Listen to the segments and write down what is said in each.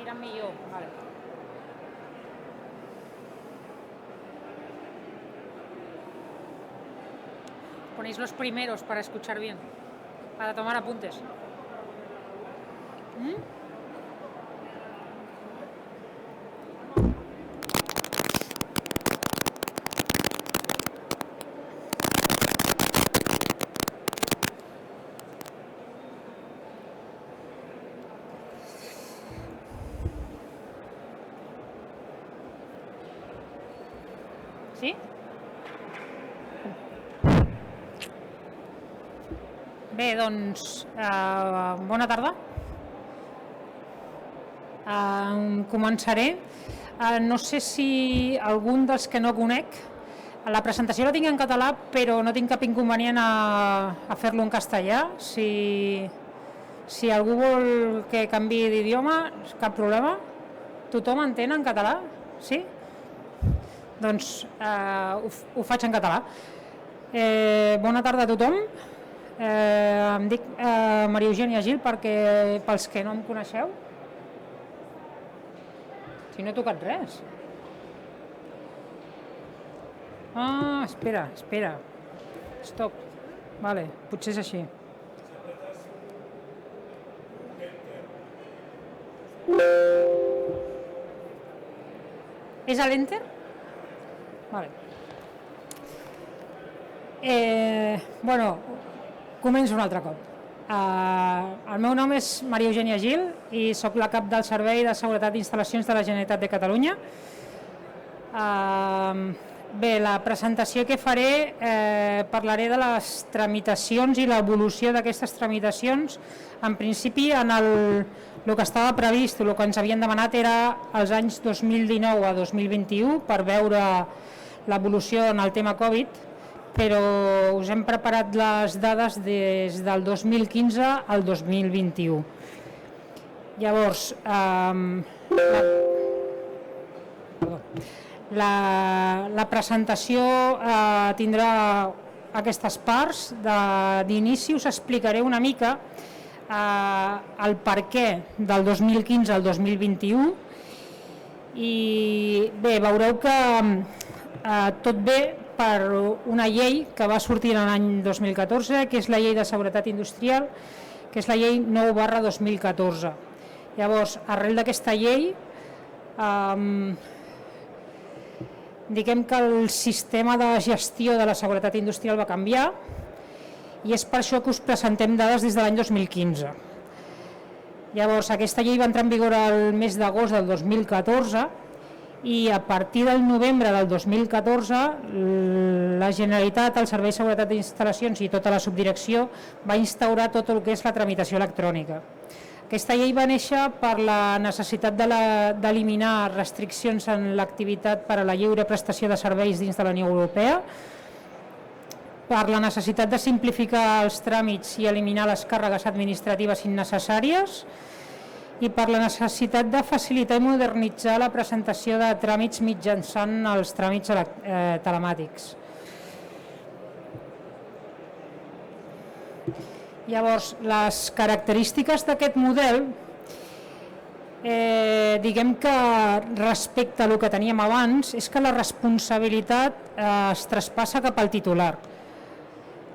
tiran millor. Vale. Ponéis los primeros para escuchar bien, para tomar apuntes. Sí? Bé, doncs, bona tarda. Començaré. No sé si algun dels que no conec, la presentació la tinc en català, però no tinc cap inconvenient a fer-lo en castellà. Si algú vol que canviï d'idioma, cap problema. Tothom entén en català? Sí? Doncs ho faig en català. Bona tarda a tothom. Em dic Maria Eugènia Gil, pels que no em coneixeu. Si no he tocat res. Espera. Stop. Vale, potser és així. És a l'Enter? Vale. Bueno, començo un altre cop. El meu nom és Maria Eugènia Gil i soc la cap del Servei de Seguretat d'Instal·lacions de la Generalitat de Catalunya. Bé, la presentació que faré parlaré de les tramitacions i l'evolució d'aquestes tramitacions. En principi, el que estava previst, el que ens havien demanat era els anys 2019 a 2021 per veure l'evolució en el tema Covid, però us hem preparat les dades des del 2015 al 2021. Llavors, la presentació tindrà aquestes parts. D'inici us explicaré una mica el perquè del 2015 al 2021 i bé, veureu que tot ve per una llei que va sortir l'any 2014, que és la Llei de Seguretat Industrial, que és la Llei 9/2014. Llavors, arrel d'aquesta llei, diguem que el sistema de gestió de la seguretat industrial va canviar i és per això que us presentem dades des de l'any 2015. Llavors, aquesta llei va entrar en vigor el mes d'agost del 2014 i a partir del novembre del 2014 la Generalitat, el Servei de Seguretat d'Instal·lacions i tota la subdirecció va instaurar tot el que és la tramitació electrònica. Aquesta llei va néixer per la necessitat d'eliminar restriccions en l'activitat per a la lliure prestació de serveis dins de la Unió Europea, per la necessitat de simplificar els tràmits i eliminar les càrregues administratives innecessàries i per la necessitat de facilitar i modernitzar la presentació de tràmits mitjançant els tràmits telemàtics. Llavors, les característiques d'aquest model, diguem que respecte al que teníem abans, és que la responsabilitat es traspassa cap al titular.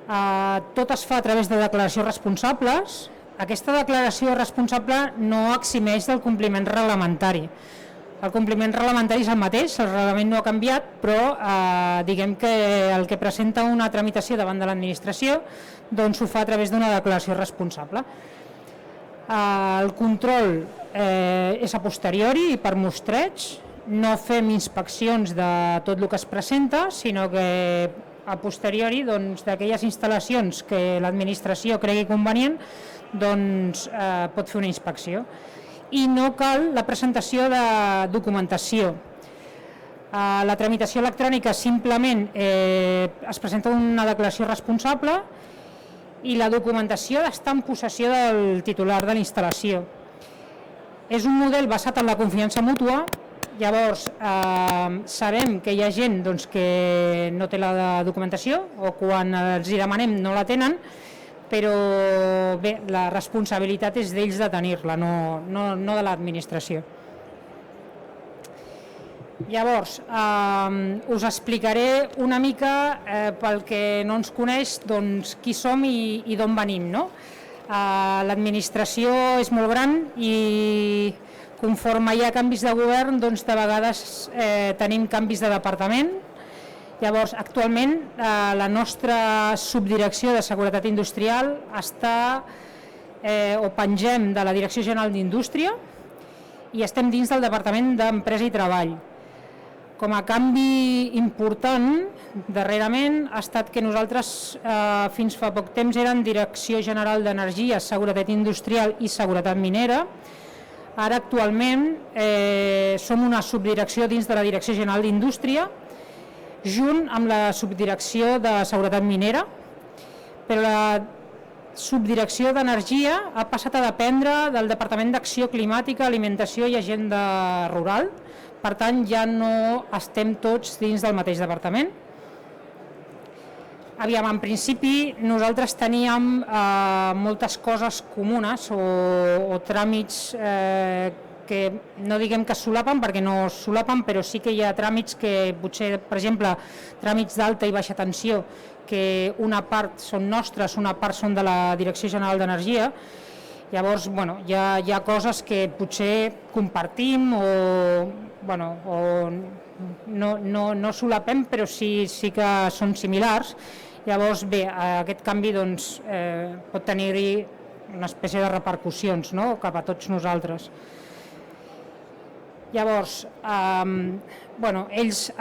Tot es fa a través de declaracions responsables. Aquesta declaració responsable no eximeix del compliment reglamentari. El compliment reglamentari és el mateix, el reglament no ha canviat, però diguem que el que presenta una tramitació davant de l'administració doncs ho fa a través d'una declaració responsable. El control és a posteriori i per mostreig. No fem inspeccions de tot el que es presenta, sinó que a posteriori d'aquelles instal·lacions que l'administració cregui convenient pot fer una inspecció. I no cal la presentació de documentació. La tramitació electrònica simplement es presenta una declaració responsable i la documentació està en possessió del titular de la instal·lació. És un model basat en la confiança mútua. Llavors, sabem que hi ha gent que no té la documentació o quan els hi demanem no la tenen, però bé, la responsabilitat és d'ells de tenir-la, no de l'administració. Llavors, us explicaré una mica, pel que no ens coneix, doncs, qui som i d'on venim. No? L'administració és molt gran i conforme hi ha canvis de govern, doncs, de vegades tenim canvis de departament. Llavors, actualment, la nostra subdirecció de Seguretat Industrial està o pengem de la Direcció General d'Indústria i estem dins del Departament d'Empresa i Treball. Com a canvi important, darrerament, ha estat que nosaltres fins fa poc temps eren Direcció General d'Energia, Seguretat Industrial i Seguretat Minera. Ara, actualment, som una subdirecció dins de la Direcció General d'Indústria, junt amb la subdirecció de Seguretat Minera, però la subdirecció d'Energia ha passat a dependre del Departament d'Acció Climàtica, Alimentació i Agenda Rural. Per tant, ja no estem tots dins del mateix departament. Aviam, en principi, nosaltres teníem moltes coses comunes o tràmits que no diguem que es solapen, perquè no es solapen, però sí que hi ha tràmits que potser, per exemple, tràmits d'alta i baixa tensió, que una part són nostres, una part són de la Direcció General d'Energia. Llavors, hi ha coses que potser compartim o no solapem, però sí que són similars. Llavors, bé, aquest canvi pot tenir-hi una espècie de repercussions cap a tots nosaltres. Llavors, ells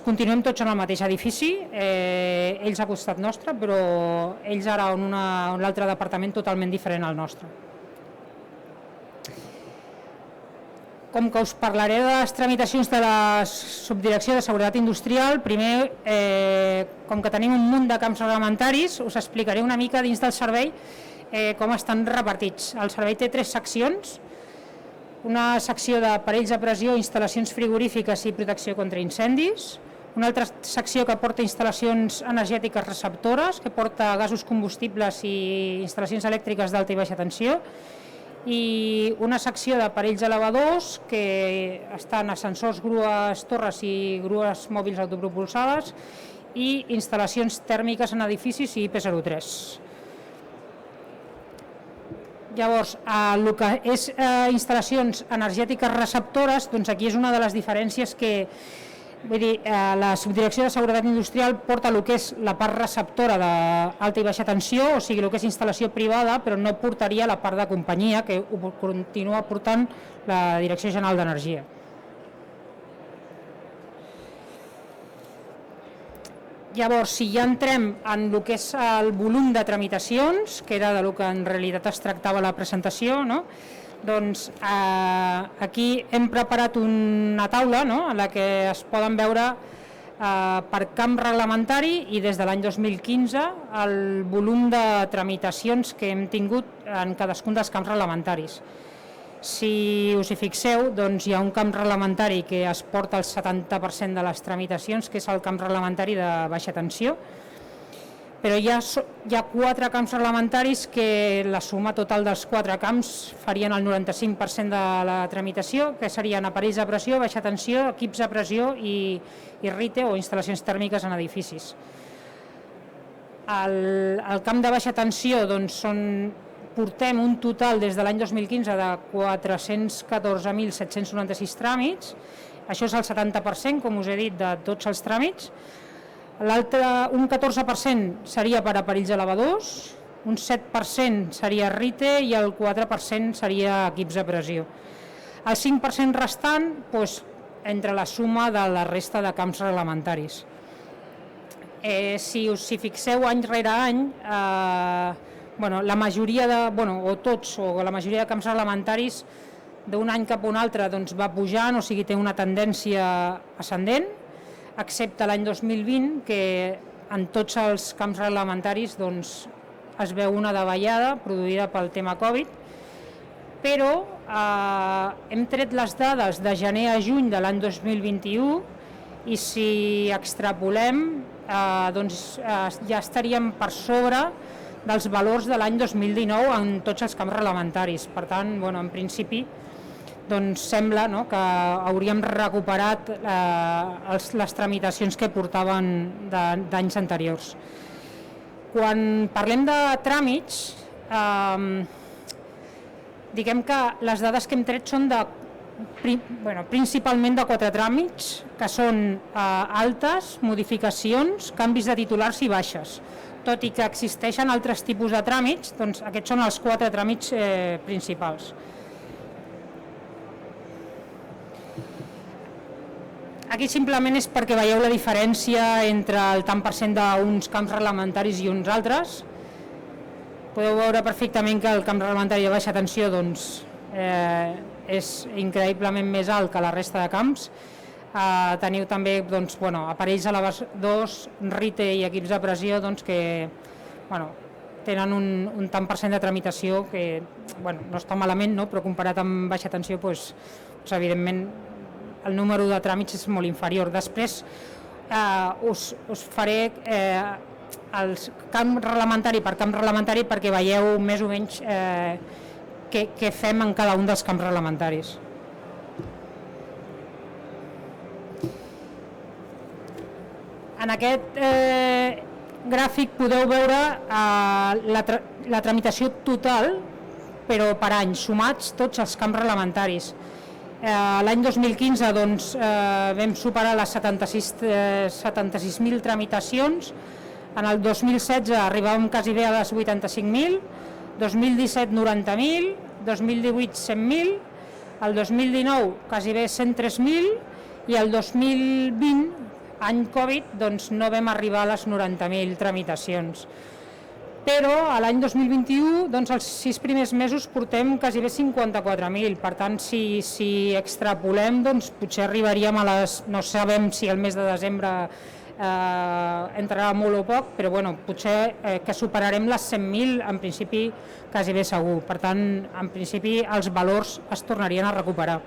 continuem tots en el mateix edifici, ells a costat nostre, però ells ara en un altre departament totalment diferent al nostre. Com que us parlaré de les tramitacions de la Subdirecció de Seguretat Industrial, primer, com que tenim un munt de camps reglamentaris, us explicaré una mica dins del servei com estan repartits. El servei té 3 seccions, una secció d'aparells a pressió, instal·lacions frigorífiques i protecció contra incendis, una altra secció que porta instal·lacions energètiques receptores, que porta gasos combustibles i instal·lacions elèctriques d'alta i baixa tensió, i una secció d'aparells elevadors que estan ascensors, grues, torres i grues mòbils autopropulsades i instal·lacions tèrmiques en edificis i IP03. Llavors, el que és instal·lacions energètiques receptores, doncs aquí és una de les diferències que la Subdirecció de Seguretat Industrial porta el que és la part receptora d'alta i baixa tensió, o sigui, el que és instal·lació privada, però no portaria la part de companyia, que ho continua portant la Direcció General d'Energia. Llavors, si ja entrem en el que és el volum de tramitacions, que era del que en realitat es tractava la presentació, doncs aquí hem preparat una taula en la que es poden veure per camp reglamentari i des de l'any 2015 el volum de tramitacions que hem tingut en cadascun dels camps reglamentaris. Si us hi fixeu, doncs hi ha un camp reglamentari que es porta el 70% de les tramitacions, que és el camp reglamentari de baixa tensió, però hi ha 4 camps reglamentaris que la suma total dels 4 camps farien el 95% de la tramitació, que serien aparells de pressió, baixa tensió, equips de pressió i RITE o instal·lacions tèrmiques en edificis. El camp de baixa tensió portem un total des de l'any 2015 de 414.796 tràmits, això és el 70%, com us he dit, de tots els tràmits. Un 14% seria per aparells elevadors, un 7% seria RITE i el 4% seria equips de pressió. El 5% restant, entre la suma de la resta de camps reglamentaris. Si us hi fixeu any rere any, la majoria la majoria de camps reglamentaris d'un any cap a un altre va pujant, o sigui, té una tendència ascendent, excepte l'any 2020, que en tots els camps reglamentaris es veu una davallada produïda pel tema Covid, però hem tret les dades de gener a juny de l'any 2021 i si extrapolem ja estaríem per sobre dels valors de l'any 2019 en tots els camps reglamentaris. Per tant, en principi doncs sembla que hauríem recuperat les tramitacions que portaven d'anys anteriors. Quan parlem de tràmits, diguem que les dades que hem tret són principalment de 4 tràmits, que són altes, modificacions, canvis de titulars i baixes. Tot i que existeixen altres tipus de tràmits, doncs aquests són els 4 tràmits principals. Aquí simplement és perquè veieu la diferència entre el tant per cent d'uns camps reglamentaris i uns altres. Podeu veure perfectament que el camp reglamentari de baixa tensió és increïblement més alt que la resta de camps. Teniu també aparells elevadors, RITE i equips de pressió que tenen un tant per cent de tramitació que no està malament, però comparat amb baixa tensió, evidentment el número de tràmits és molt inferior. Després us faré el camp reglamentari per camp reglamentari perquè veieu més o menys què fem en cada un dels camps reglamentaris. En aquest gràfic podeu veure la tramitació total, però per any, sumats tots els camps reglamentaris. L'any 2015 vam superar les 76.000 tramitacions, en el 2016 arribàvem quasi bé a les 85.000, 2017 90.000, 2018 100.000, el 2019 quasi bé 103.000 i el 2020, any Covid, no vam arribar a les 90.000 tramitacions. Però l'any 2021, els 6 primers mesos portem quasi bé 54.000. Per tant, si extrapolem, potser arribaríem a les... No sabem si el mes de desembre entrarà molt o poc, però potser que superarem les 100.000, en principi, quasi bé segur. Per tant, en principi, els valors es tornarien a recuperar.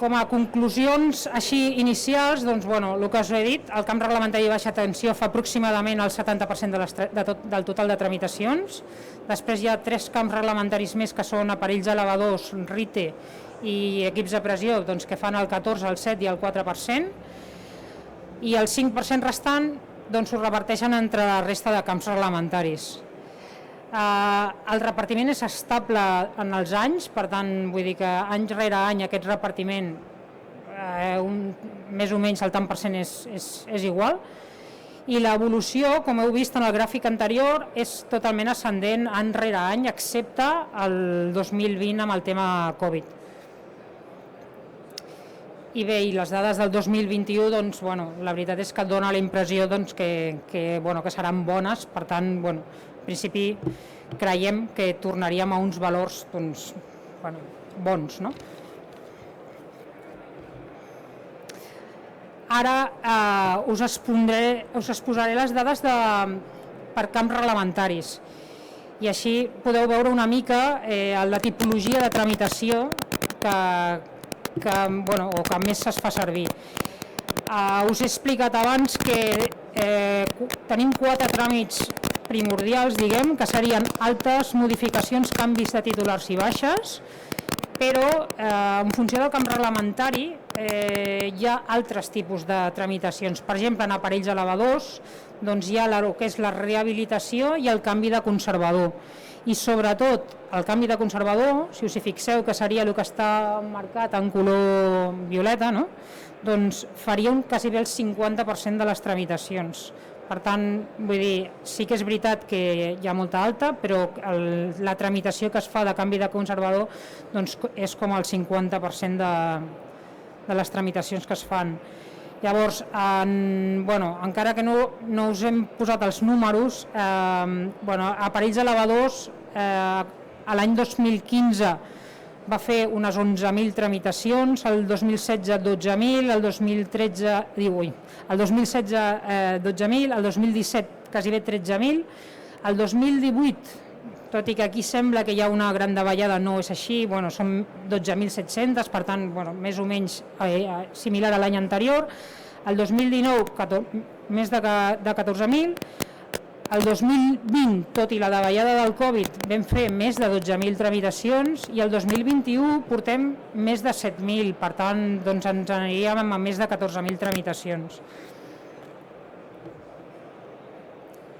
Com a conclusions així inicials, el que us he dit, el camp reglamentari de baixa tensió fa aproximadament el 70% del total de tramitacions. Després hi ha 3 camps reglamentaris més que són aparells elevadors, RITE i equips de pressió, que fan el 14, el 7 i el 4%. I el 5% restant ho reparteixen entre la resta de camps reglamentaris. El repartiment és estable en els anys, per tant, vull dir que any rere any aquest repartiment, més o menys el tant per cent és igual, i l'evolució, com heu vist en el gràfic anterior, és totalment ascendent any rere any, excepte el 2020 amb el tema Covid. I bé, i les dades del 2021, la veritat és que dona la impressió que seran bones, per tant, en principi creiem que tornaríem a uns valors bons. Ara us exposaré les dades per camps reglamentaris i així podeu veure una mica la tipologia de tramitació que més es fa servir. Us he explicat abans que tenim 4 tràmits primordials, que serien altes, modificacions, canvis de titulars i baixes, però en funció del camp reglamentari hi ha altres tipus de tramitacions. Per exemple, en aparells elevadors hi ha el que és la rehabilitació i el canvi de conservador. I sobretot el canvi de conservador, si us hi fixeu, que seria el que està marcat en color violeta, doncs faria quasi bé el 50% de les tramitacions. Per tant, vull dir, sí que és veritat que hi ha molta alta, però la tramitació que es fa de canvi de conservador és com el 50% de les tramitacions que es fan. Llavors, encara que no us hem posat els números, aparells elevadors l'any 2015 va fer unes 11.000 tramitacions, el 2016 12.000, el 2016 12.000, el 2017 quasi bé 13.000, el 2018, tot i que aquí sembla que hi ha una gran davallada, no és així, són 12.700, per tant, més o menys similar a l'any anterior, el 2019 més de 14.000, El 2020, tot i la davallada del Covid, vam fer més de 12.000 tramitacions i el 2021 portem més de 7.000, per tant doncs ens aniríem a més de 14.000 tramitacions.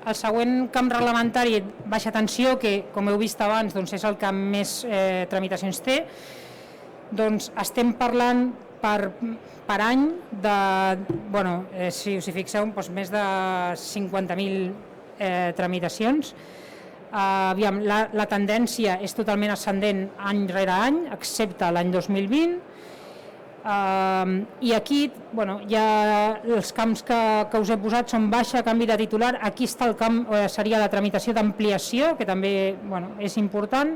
El següent camp reglamentari, baixa tensió, que com heu vist abans doncs és el que més tramitacions té, doncs estem parlant per any de, si us hi fixeu, doncs més de 50.000 tramitacions. La tendència és totalment ascendent any rere any, excepte l'any 2020. I aquí ja els camps que us he posat són baixa, canvi de titular. Aquí està el camp, seria la tramitació d'ampliació, que també és important,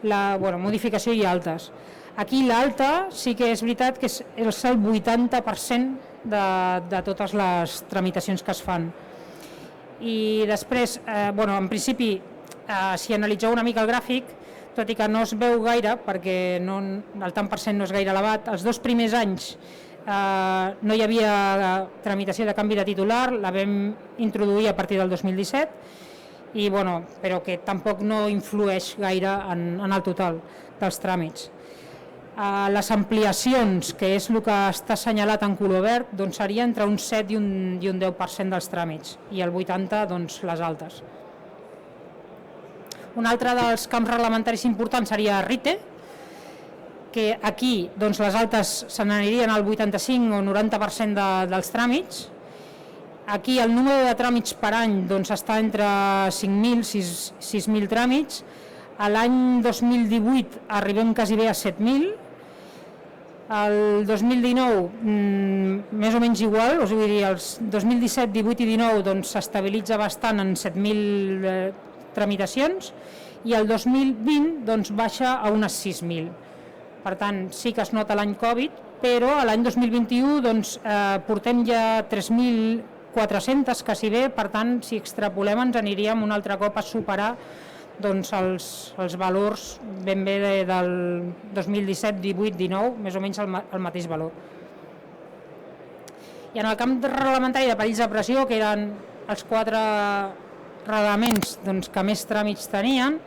la modificació i altes. Aquí l'alta sí que és veritat que és el 80% de totes les tramitacions que es fan. I després, en principi, si analitzeu una mica el gràfic, tot i que no es veu gaire, perquè el tant per cent no és gaire elevat, els 2 primers anys no hi havia tramitació de canvi de titular, la vam introduir a partir del 2017, però que tampoc no influeix gaire en el total dels tràmits. Les ampliacions, que és el que està assenyalat en color verd, doncs seria entre un 7 i un 10% dels tràmits, i el 80% les altes. Un altre dels camps reglamentaris importants seria RITE, que aquí les altes se n'anirien al 85 o 90% dels tràmits. Aquí el número de tràmits per any està entre 5.000 i 6.000 tràmits. L'any 2018 arribem quasi bé a 7.000. El 2019 més o menys igual, és a dir, els 2017, 18 i 19 s'estabilitza bastant en 7.000 tramitacions i el 2020 baixa a unes 6.000. Per tant, sí que es nota l'any Covid, però l'any 2021 portem ja 3.400, quasi bé, per tant, si extrapolem ens aniríem un altre cop a superar els valors ben bé del 2017, 18, 19, més o menys el mateix valor. I en el camp reglamentari de perills de pressió, que eren els 4 reglaments que més tràmits tenien,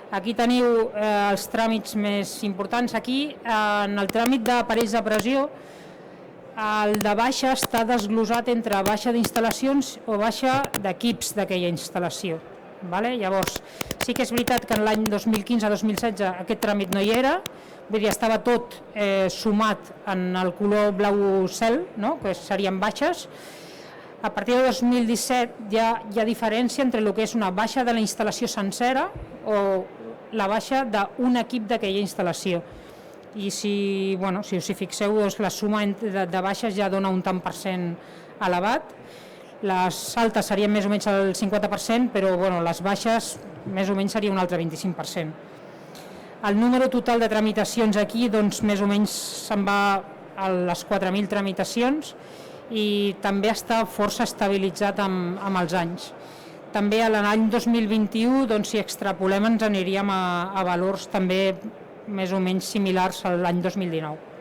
aquí teniu els tràmits més importants. Aquí, en el tràmit de perills de pressió, el de baixa està desglosat entre baixa d'instal·lacions o baixa d'equips d'aquella instal·lació. Llavors, sí que és veritat que en l'any 2015-2016 aquest tràmit no hi era, vull dir, estava tot sumat en el color blau cel, que serien baixes. A partir de 2017 hi ha diferència entre el que és una baixa de la instal·lació sencera o la baixa d'un equip d'aquella instal·lació. I si us hi fixeu, la suma de baixes ja dona un tant per cent elevat. Les altes serien més o menys el 50%, però les baixes més o menys seria un altre 25%. El número total de tramitacions aquí més o menys se'n va a les 4.000 tramitacions i també està força estabilitzat amb els anys. També a l'any 2021, si extrapolem, ens aniríem a valors també més o menys similars a l'any 2019.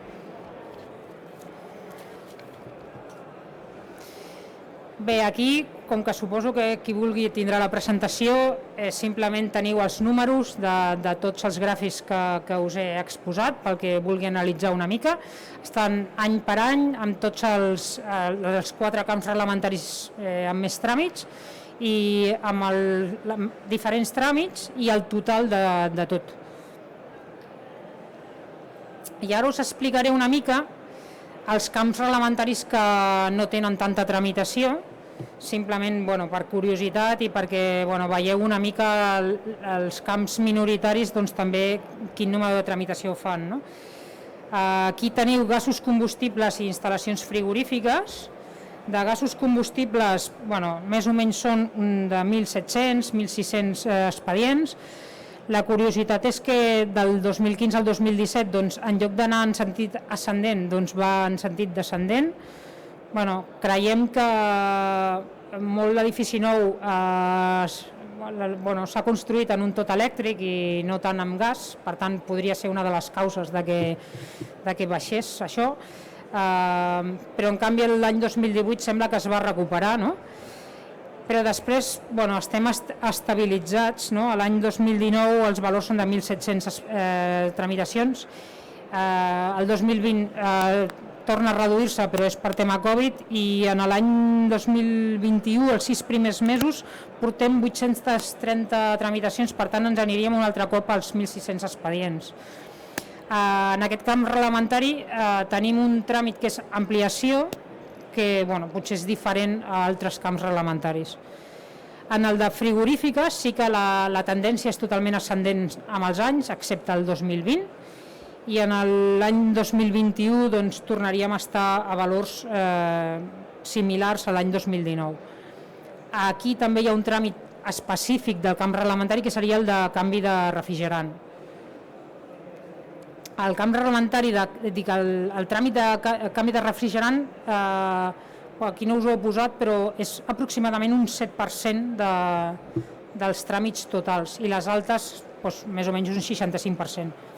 Bé, aquí, com que suposo que qui vulgui tindrà la presentació, simplement teniu els números de tots els gràfics que us he exposat, pel que vulgui analitzar una mica. Estan any per any, amb tots els 4 camps reglamentaris amb més tràmits i amb diferents tràmits i el total de tot. I ara us explicaré una mica els camps reglamentaris que no tenen tanta tramitació, simplement per curiositat i perquè veieu una mica els camps minoritaris també quin número de tramitació fan. Aquí teniu gasos combustibles i instal·lacions frigorífiques. De gasos combustibles, més o menys són de 1.700, 1.600 expedients. La curiositat és que del 2015 al 2017, en lloc d'anar en sentit ascendent, va en sentit descendent. Creiem que molt d'edifici nou s'ha construït en un tot elèctric i no tant amb gas, per tant podria ser una de les causes de que baixés això, però en canvi l'any 2018 sembla que es va recuperar, però després estem estabilitzats. L'any 2019 els valors són de 1.700 tramitacions, el 2020 torna a reduir-se, però és per tema Covid, i en l'any 2021, els 6 primers mesos, portem 830 tramitacions, per tant ens aniríem un altre cop als 1.600 expedients. En aquest camp reglamentari tenim un tràmit que és ampliació, que potser és diferent a altres camps reglamentaris. En el de frigorífiques sí que la tendència és totalment ascendent amb els anys, excepte el 2020, i en l'any 2021 tornaríem a estar a valors similars a l'any 2019. Aquí també hi ha un tràmit específic del camp reglamentari que seria el de canvi de refrigerant. El camp reglamentari, el tràmit de canvi de refrigerant, aquí no us ho he posat, però és aproximadament un 7% dels tràmits totals i les altes més o menys un 65%.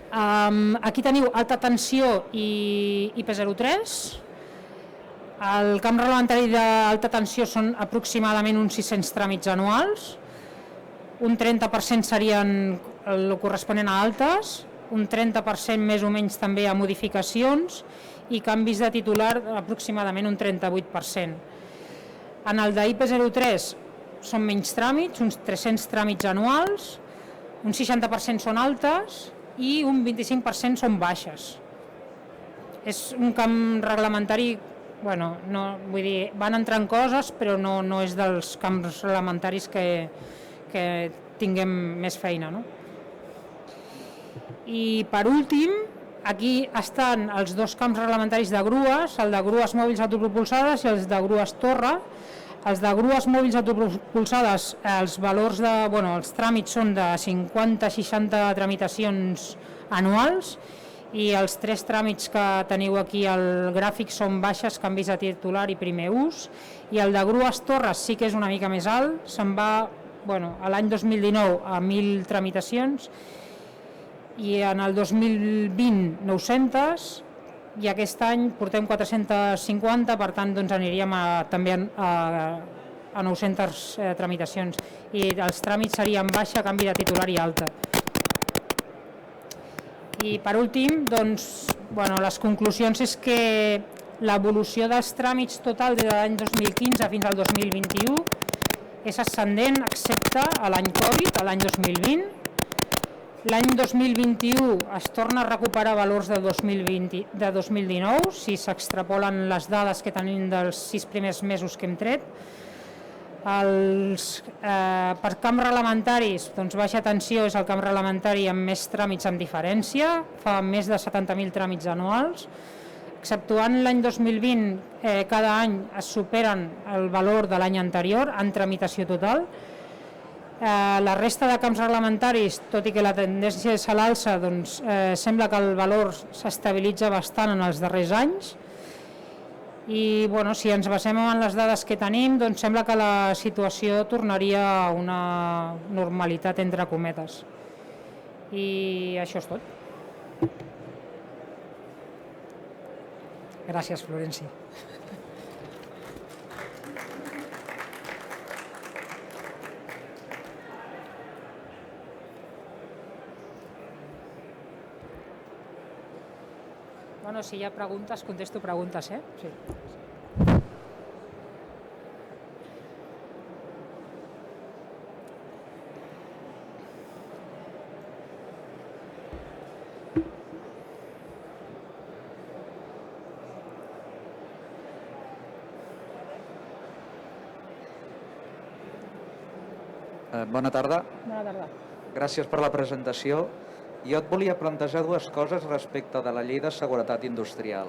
Aquí teniu alta tensió i IP03. El camp reglamentari d'alta tensió són aproximadament uns 600 tràmits anuals, un 30% serien el corresponent a altes, un 30% més o menys també a modificacions i canvis de titular aproximadament un 38%. En el d'IP03 són menys tràmits, uns 300 tràmits anuals, un 60% són altes i un 25% són baixes. És un camp reglamentari, vull dir, van entrant coses, però no és dels camps reglamentaris que tinguem més feina. I per últim, aquí estan els dos camps reglamentaris de grues, el de grues mòbils autopropulsades i els de grues torre. Els de grues mòbils autopropulsades, els valors els tràmits són de 50-60 tramitacions anuals i els 3 tràmits que teniu aquí al gràfic són baixes, canvis de titular i primer ús, i el de grues torres sí que és una mica més alt, se'n va l'any 2019 a 1.000 tramitacions i en el 2020 900 i aquest any portem 450, per tant aniríem també a 900 tramitacions i els tràmits serien baixa, canvi de titular i alta. I per últim, les conclusions és que l'evolució dels tràmits total des de l'any 2015 fins al 2021 és ascendent excepte l'any Covid, l'any 2020. L'any 2021 es torna a recuperar valors de 2019, si s'extrapolen les dades que tenim dels 6 primers mesos que hem tret. Per camps reglamentaris, baixa tensió és el camp reglamentari amb més tràmits amb diferència, fa més de 70.000 tràmits anuals. Exceptuant l'any 2020, cada any es superen el valor de l'any anterior en tramitació total. La resta de camps reglamentaris, tot i que la tendència és a l'alça, sembla que el valor s'estabilitza bastant en els darrers anys i si ens basem en les dades que tenim, sembla que la situació tornaria a una normalitat entre cometes. I això és tot. Gràcies, Florenci. Si hi ha preguntes, contesto preguntes, Sí. Bona tarda. Bona tarda. Gràcies per la presentació. Jo et volia plantejar 2 coses respecte de la llei de seguretat industrial.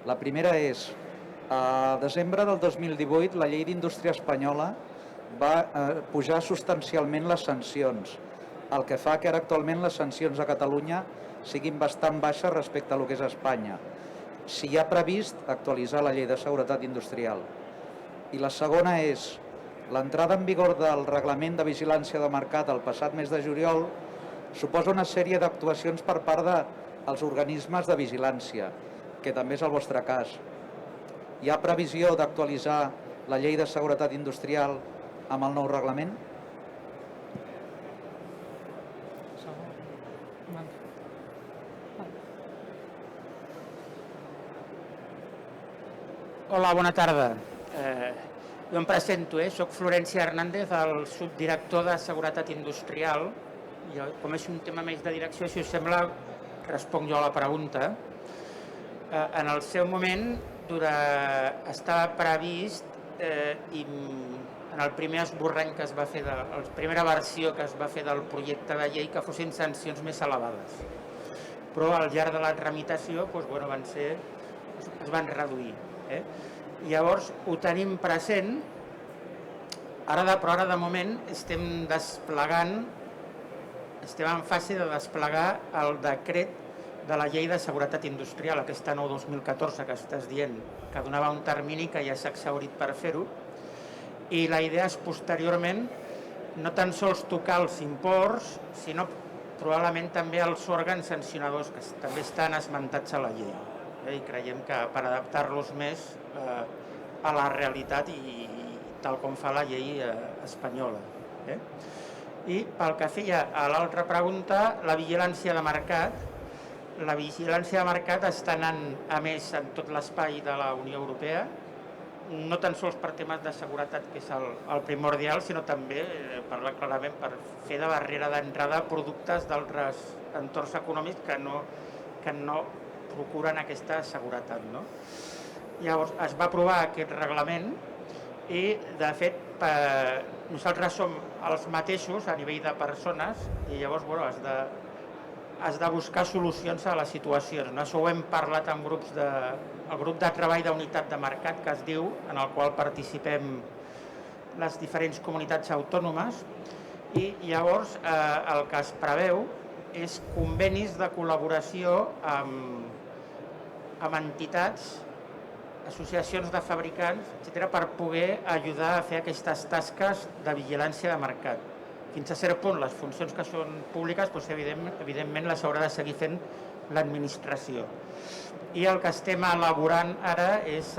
La primera és, a desembre del 2018, la llei d'indústria espanyola va pujar substancialment les sancions, el que fa que ara actualment les sancions a Catalunya siguin bastant baixes respecte a lo que és Espanya. Si hi ha previst actualitzar la llei de seguretat industrial. I la segona és, l'entrada en vigor del reglament de vigilància de mercat el passat mes de juliol suposa una sèrie d'actuacions per part dels organismes de vigilància que també és el vostre cas. Hi ha previsió d'actualitzar la llei de seguretat industrial amb el nou reglament? Hola, bona tarda. Jo em presento, soc Florència Hernández, el subdirector de Seguretat Industrial. Com és un tema més de direcció, si us sembla, responc jo a la pregunta. En el seu moment estava previst i en el primer esborrany que es va fer, la primera versió que es va fer del projecte de llei, que fossin sancions més elevades. Però al llarg de la tramitació es van reduir. Llavors ho tenim present, però ara de moment estem en fase de desplegar el decret de la llei de seguretat industrial, aquesta 9/2014 que estàs dient, que donava un termini que ja s'ha exhaurit per fer-ho, i la idea és posteriorment no tan sols tocar els imports, sinó probablement també els òrgans sancionadors que també estan esmentats a la llei. I creiem que per adaptar-los més a la realitat i tal com fa la llei espanyola. I pel que feia a l'altra pregunta, la vigilància de mercat. La vigilància de mercat està anant a més en tot l'espai de la Unió Europea, no tan sols per temes de seguretat, que és el primordial, sinó també, parlar clarament, per fer de barrera d'entrada productes d'altres entorns econòmics que no procuren aquesta seguretat. Llavors es va aprovar aquest reglament i, de fet, nosaltres som els mateixos a nivell de persones i llavors has de buscar solucions a les situacions. Això ho hem parlat amb el grup de treball d'unitat de mercat que es diu, en el qual participem les diferents comunitats autònomes, i llavors el que es preveu és convenis de col·laboració amb entitats, associacions de fabricants, etc., per poder ajudar a fer aquestes tasques de vigilància de mercat. Fins a cert punt, les funcions que són públiques, evidentment les haurà de seguir fent l'administració. I el que estem elaborant ara és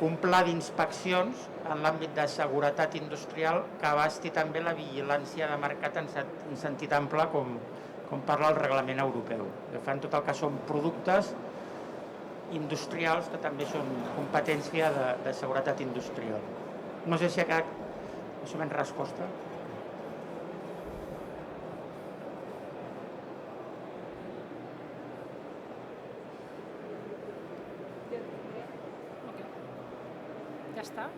un pla d'inspeccions en l'àmbit de seguretat industrial que abasti també la vigilància de mercat en sentit ample, com parla el reglament europeu. Que fan tot el que són productes industrials que també són competència de seguretat industrial. No sé si ha quedat més o menys resposta. Ja està?